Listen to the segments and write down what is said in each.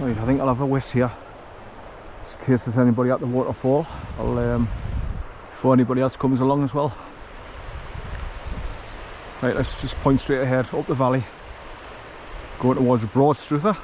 Right, I think I'll have a whisk here, in case there's anybody at the waterfall. I'll before anybody else comes along as well. Right, let's just point straight ahead up the valley, going towards BROADSTRUTHER.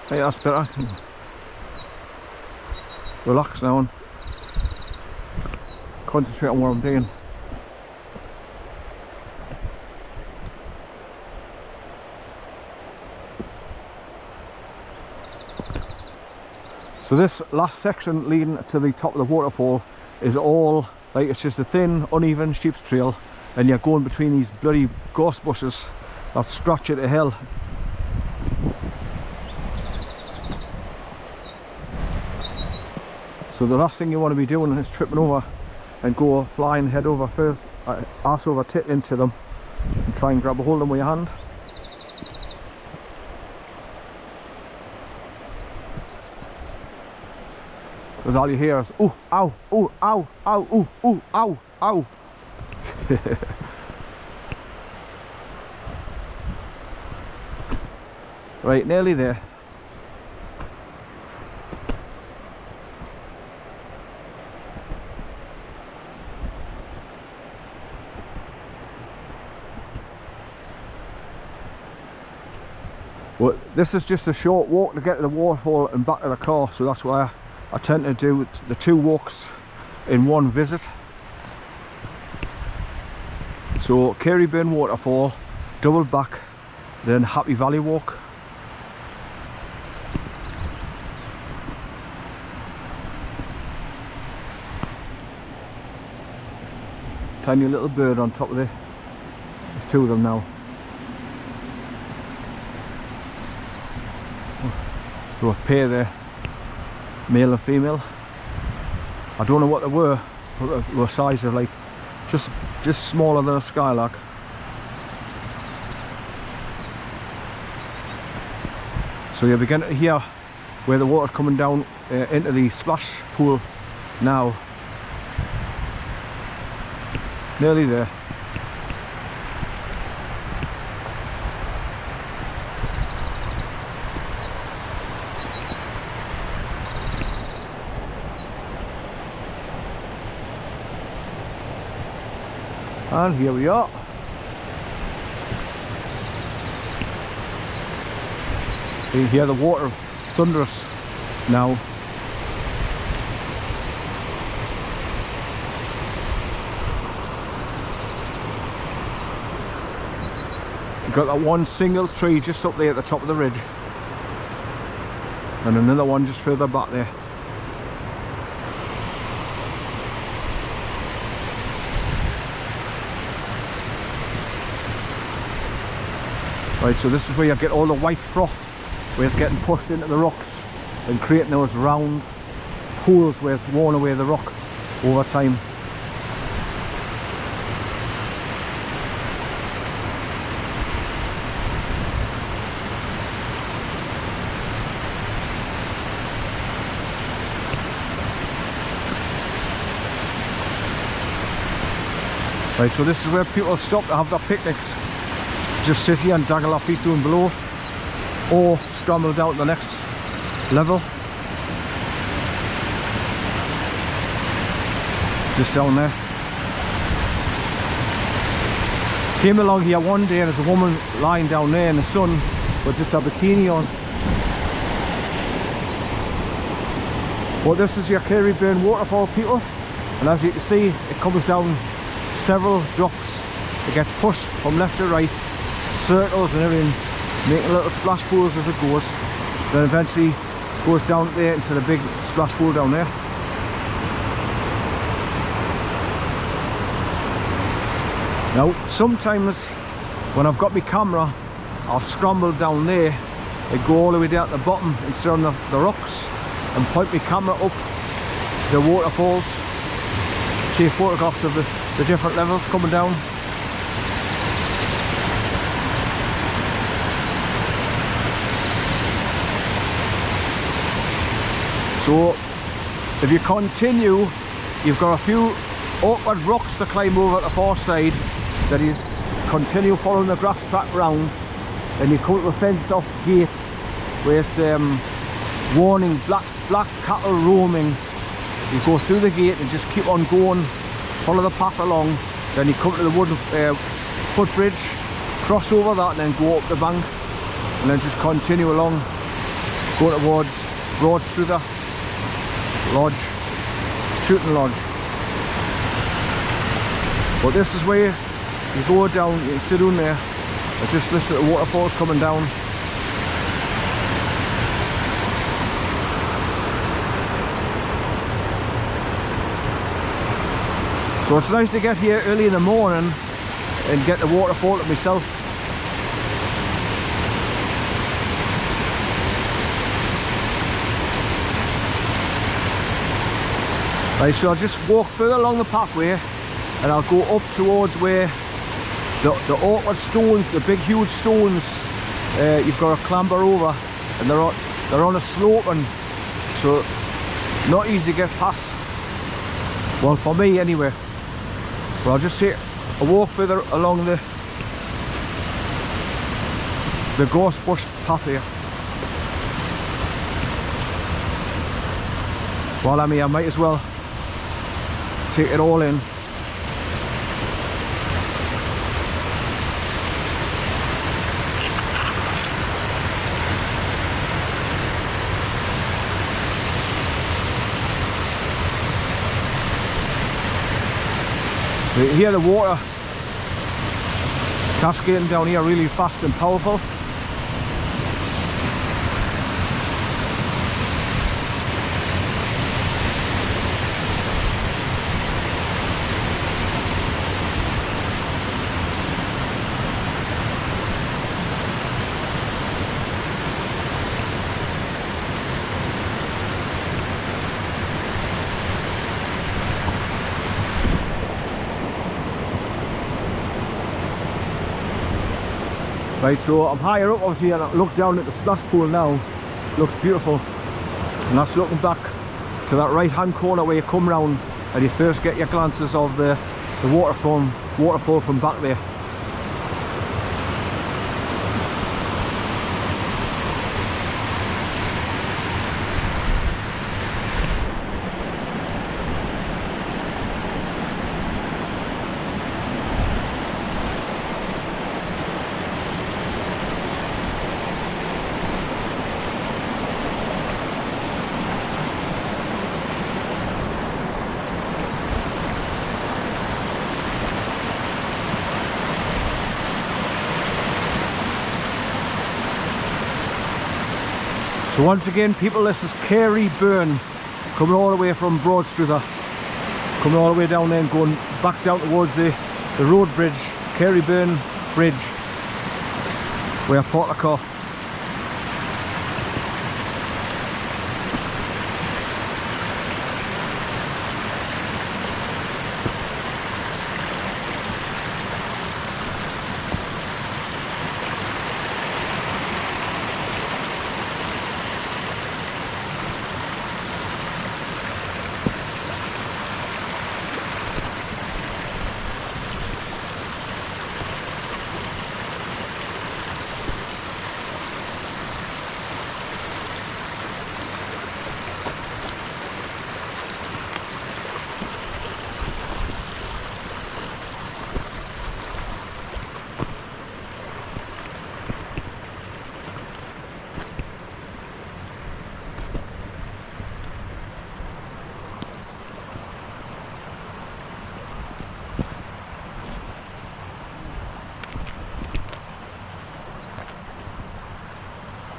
Hey, that's better. Relax now and concentrate on what I'm doing. So this last section leading to the top of the waterfall is all like, it's just a thin, uneven sheep's trail, and you're going between these bloody gorse bushes that scratch at the hill. So the last thing you want to be doing is tripping over and go flying head over first, ass over tit into them, and try and grab a hold of them with your hand. Because all you hear is ooh, ow, ooh, ow, ow, ooh, ooh, ow, ow. Right, nearly there. Well, this is just a short walk to get to the waterfall and back to the car, so that's why I tend to do the two walks in one visit. So CAREYBURN Waterfall, double back, then Happy Valley walk. Tiny little bird on top of it. There's two of them now. They were a pair there, male and female. I don't know what they were, but they were size of like just smaller than a skylark. So you're beginning to hear where the water's coming down into the splash pool now. Nearly there. And here we are. You hear the water thunderous now. You've got that one single tree just up there at the top of the ridge, and another one just further back there. Right, so this is where you get all the white froth, where it's getting pushed into the rocks and creating those round pools where it's worn away the rock over time. Right, so this is where people stop to have their picnics. Just sit here and daggle our feet down below, or scramble down to the next level. Just down there. Came along here one day and there's a woman lying down there in the sun with just a bikini on. Well, this is your CAREYBURN Waterfall, people, and as you can see, it comes down several drops. It gets pushed from left to right, circles and everything, making little splash pools as it goes, then eventually goes down there into the big splash pool down there. Now sometimes when I've got my camera, I'll scramble down there and go all the way down to the bottom instead of the rocks, and point my camera up the waterfalls, take photographs of the different levels coming down. So if you continue, you've got a few awkward rocks to climb over at the far side. That is, continue following the grass track round, and you come to a fenced off gate where it's warning black cattle roaming. You go through the gate and just keep on going, follow the path along, then you come to the wooden footbridge, cross over that and then go up the bank, and then just continue along, go towards BROADSTRUTHER Lodge, shooting lodge. But this is where you go down, you can sit down there and just listen to the waterfalls coming down. So it's nice to get here early in the morning and get the waterfall to myself. Right, so I'll just walk further along the pathway and I'll go up towards where the awkward stones, the big huge stones, you've got to clamber over, and they're on a slope, and so not easy to get past. Well, for me anyway. But I'll just take a walk further along the gorse bush path here. While I'm here, I might as well take it all in. You hear the water cascading down here really fast and powerful. Right, so I'm higher up obviously, and I look down at the splash pool now. It looks beautiful, and that's looking back to that right hand corner where you come round and you first get your glances of the waterfall from back there. So once again, people, this is CAREYBURN, coming all the way from BROADSTRUTHER, coming all the way down there and going back down towards the road bridge, CAREYBURN Bridge, where I parked the car.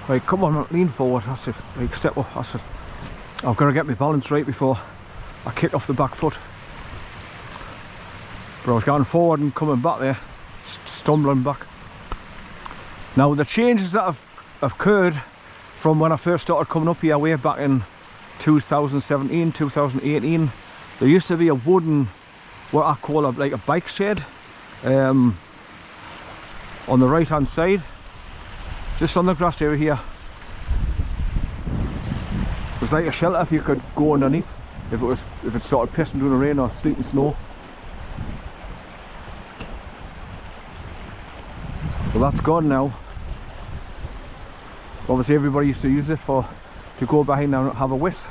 Right, come on, lean forward, that's it. Right, step up, that's it. I've got to get my balance right before I kick off the back foot. But I was going forward and coming back there, stumbling back. Now the changes that have occurred from when I first started coming up here way back in 2017, 2018, there used to be a wooden, what I call like a bike shed on the right hand side, just on the grass area here. It was like a shelter if you could go underneath if it started pissing during the rain or sleet and snow. Well, that's gone now. Obviously everybody used to use it to go behind and have a whisk.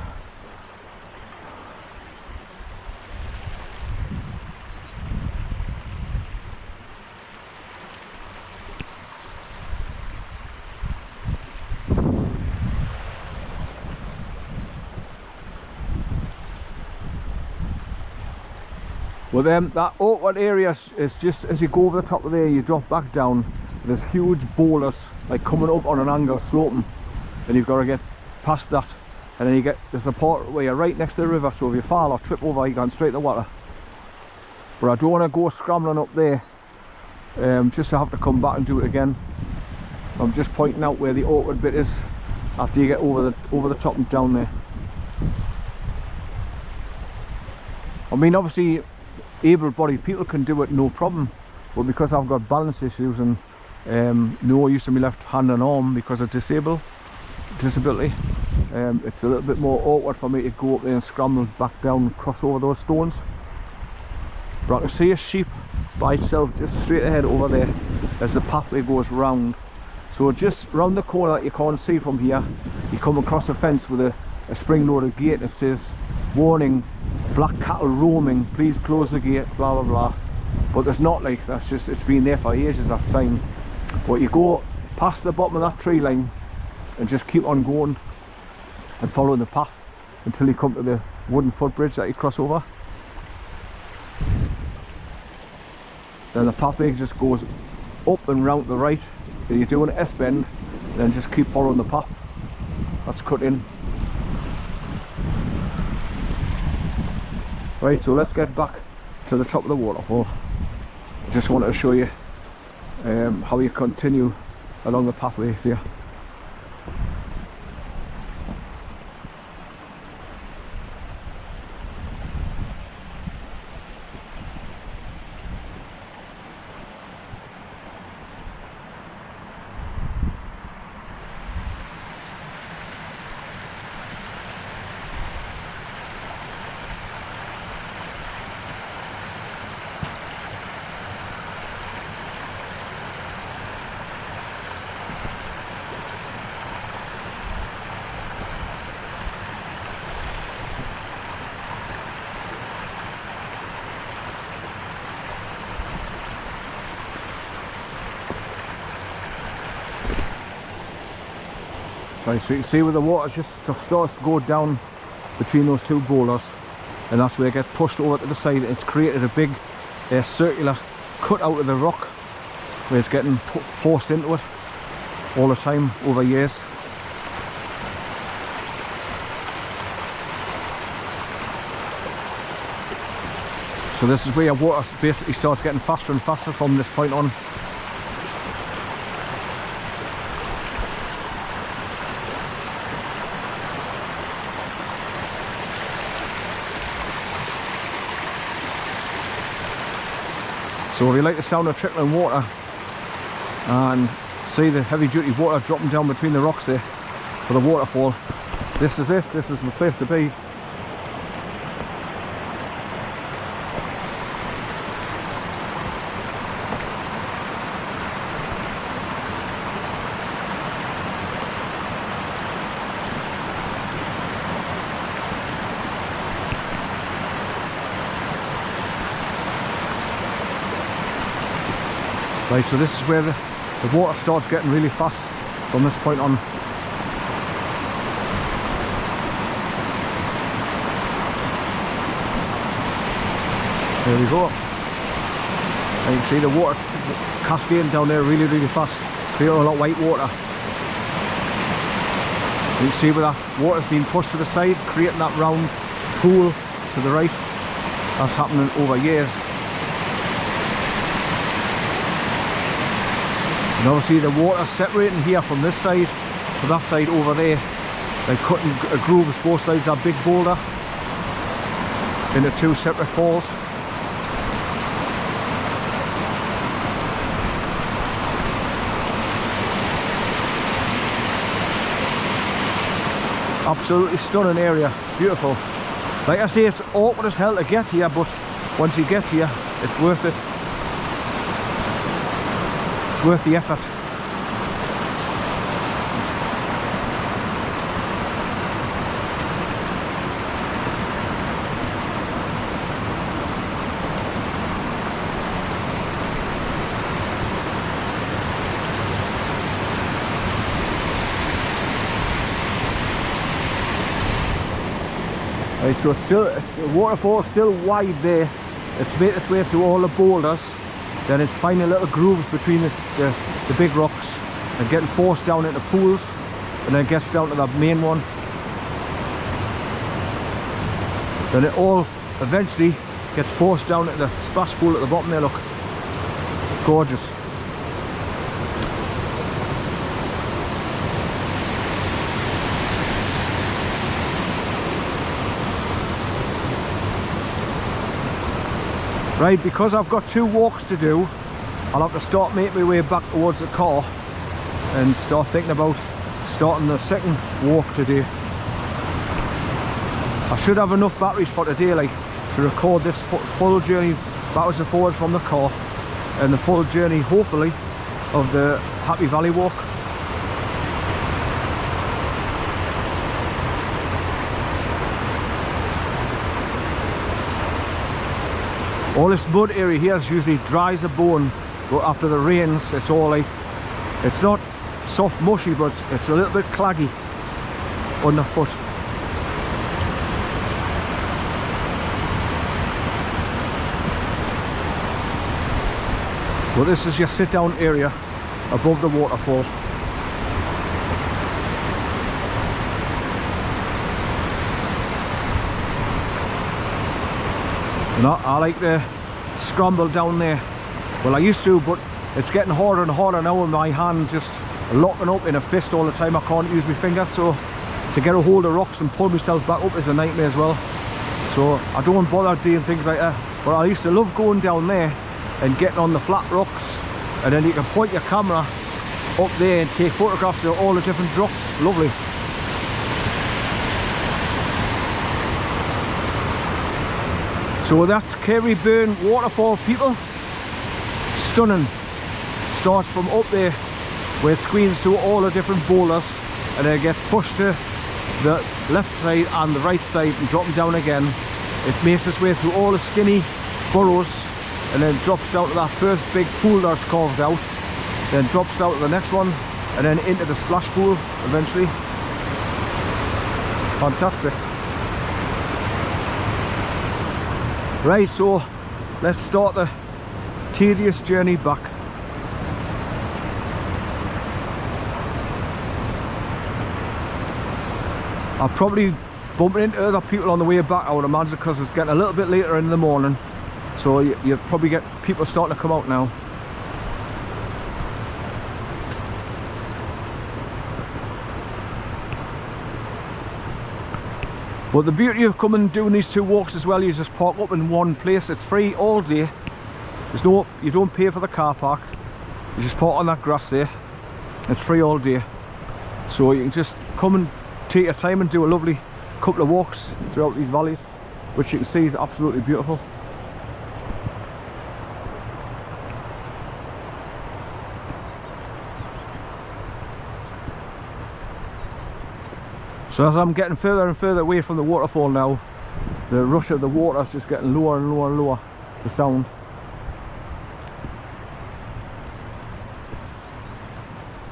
Well then, that awkward area is just as you go over the top of there, you drop back down. There's huge boulders like coming up on an angle sloping, and you've got to get past that, and then there's a part where you're right next to the river, so if you fall or trip over you're going straight to the water. But I don't want to go scrambling up there just to have to come back and do it again. I'm just pointing out where the awkward bit is after you get over the top and down there. I mean, obviously able-bodied people can do it no problem, but because I've got balance issues and no use of my left hand and arm because of disability, it's a little bit more awkward for me to go up there and scramble back down and cross over those stones. But I can see a sheep by itself just straight ahead over there as the pathway goes round. So just round the corner that you can't see from here, you come across a fence with a spring-loaded gate that says, "Warning, black cattle roaming, please close the gate," blah blah blah. But there's not, like, that's just, it's been there for ages, that sign. But you go past the bottom of that tree line and just keep on going and following the path until you come to the wooden footbridge that you cross over. Then the pathway just goes up and round to the right. If you're doing an S-bend, then just keep following the path that's cut in. Right, so let's get back to the top of the waterfall. I just wanted to show you how you continue along the pathway here. Right, so you can see where the water just starts to go down between those two boulders, and that's where it gets pushed over to the side. It's created a big circular cut out of the rock where it's getting forced into it all the time over years. So this is where your water basically starts getting faster and faster from this point on. So if you like the sound of trickling water and see the heavy duty water dropping down between the rocks there for the waterfall, this is it, this is the place to be. Right, so this is where the water starts getting really fast from this point on. There we go. And you can see the water cascading down there really, really fast, creating a lot of white water. And you can see where that water's being pushed to the side, creating that round pool to the right. That's happening over years. And obviously the water's separating here from this side to that side over there. They're cutting grooves both sides of that big boulder into two separate falls. Absolutely stunning area, beautiful. Like I say, it's awkward as hell to get here, but once you get here, it's worth it. It's worth the effort. Right, so it's still, the waterfall's still wide there. It's made its way through all the boulders. Then it's finding little grooves between the big rocks and getting forced down into pools, and then gets down to that main one. Then it all eventually gets forced down into the splash pool at the bottom there, look. Gorgeous. Right, because I've got two walks to do, I'll have to start making my way back towards the car and start thinking about starting the second walk today. I should have enough batteries for today, like, to record this full journey backwards and forwards from the car, and the full journey, hopefully, of the Happy Valley walk. All this mud area here is usually dry as a bone, but after the rains it's all like, it's not soft mushy, but it's a little bit claggy underfoot. Well, this is your sit down area above the waterfall. And I like to scramble down there. Well, I used to, but it's getting harder and harder now with my hand just locking up in a fist all the time. I can't use my fingers, so to get a hold of rocks and pull myself back up is a nightmare as well. So I don't bother doing things like that. But I used to love going down there and getting on the flat rocks, and then you can point your camera up there and take photographs of all the different drops. Lovely. So that's CAREYBURN Waterfall, people. Stunning. Starts from up there where it squeezes through all the different boulders, and then it gets pushed to the left side and the right side and dropping down again. It makes its way through all the skinny burrows and then drops down to that first big pool that's carved out, then drops out to the next one and then into the splash pool eventually. Fantastic. Right, so let's start the tedious journey back. I'll probably bump into other people on the way back, I would imagine, because it's getting a little bit later in the morning. So you'll probably get people starting to come out now. But the beauty of coming and doing these two walks as well, you just park up in one place. It's free all day. There's no, you don't pay for the car park. You just park on that grass there. It's free all day. So you can just come and take your time and do a lovely couple of walks throughout these valleys, which you can see is absolutely beautiful. So as I'm getting further and further away from the waterfall now, the rush of the water is just getting lower and lower and lower, the sound.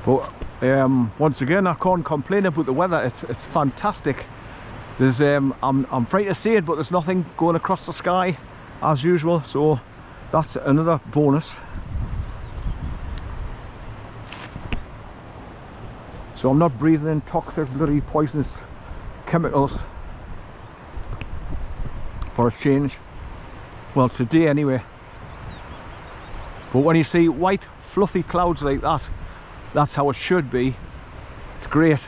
But once again, I can't complain about the weather. It's fantastic. There's I'm frightened to say it, but there's nothing going across the sky as usual, so that's another bonus. So I'm not breathing in toxic, bloody poisonous chemicals for a change. Well, today anyway. But when you see white fluffy clouds like that, that's how it should be. It's great.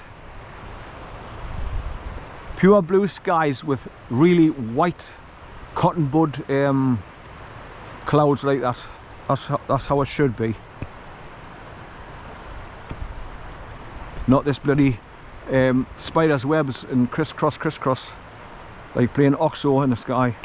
Pure blue skies with really white cotton bud clouds like that. That's how it should be. Not this bloody spider's webs and crisscross like playing OXO in the sky.